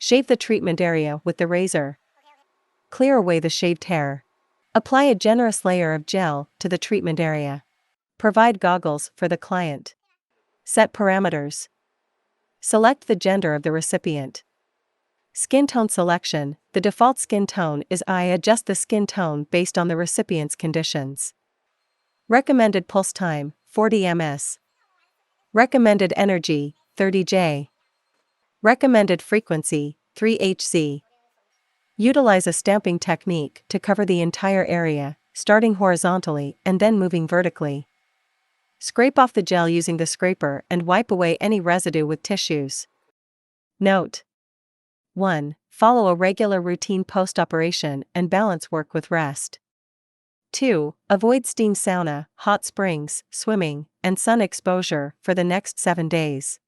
Shave the treatment area with the razor. Clear away the shaved hair. Apply a generous layer of gel to the treatment area. Provide goggles for the client. Set parameters. Select the gender of the recipient. Skin tone selection. The default skin tone is I. Adjust the skin tone based on the recipient's conditions. Recommended pulse time, 40 ms. Recommended energy, 30 J. Recommended frequency, 3 Hz. Utilize a stamping technique to cover the entire area, starting horizontally and then moving vertically. Scrape off the gel using the scraper and wipe away any residue with tissues. Note: 1. Follow a regular routine post-operation and balance work with rest. 2. Avoid steam sauna, hot springs, swimming, and sun exposure for the next 7 days.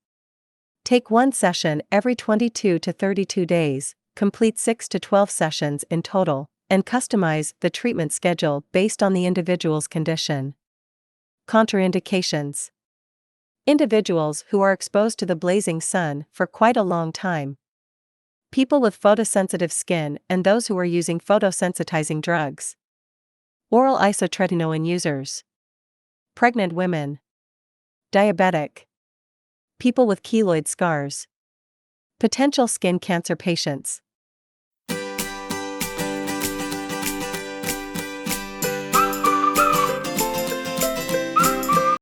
Take one session every 22 to 32 days, complete 6 to 12 sessions in total, and customize the treatment schedule based on the individual's condition. Contraindications: individuals who are exposed to the blazing sun for quite a long time. People with photosensitive skin and those who are using photosensitizing drugs. Oral isotretinoin users. Pregnant women. Diabetic. People with keloid scars. Potential skin cancer patients.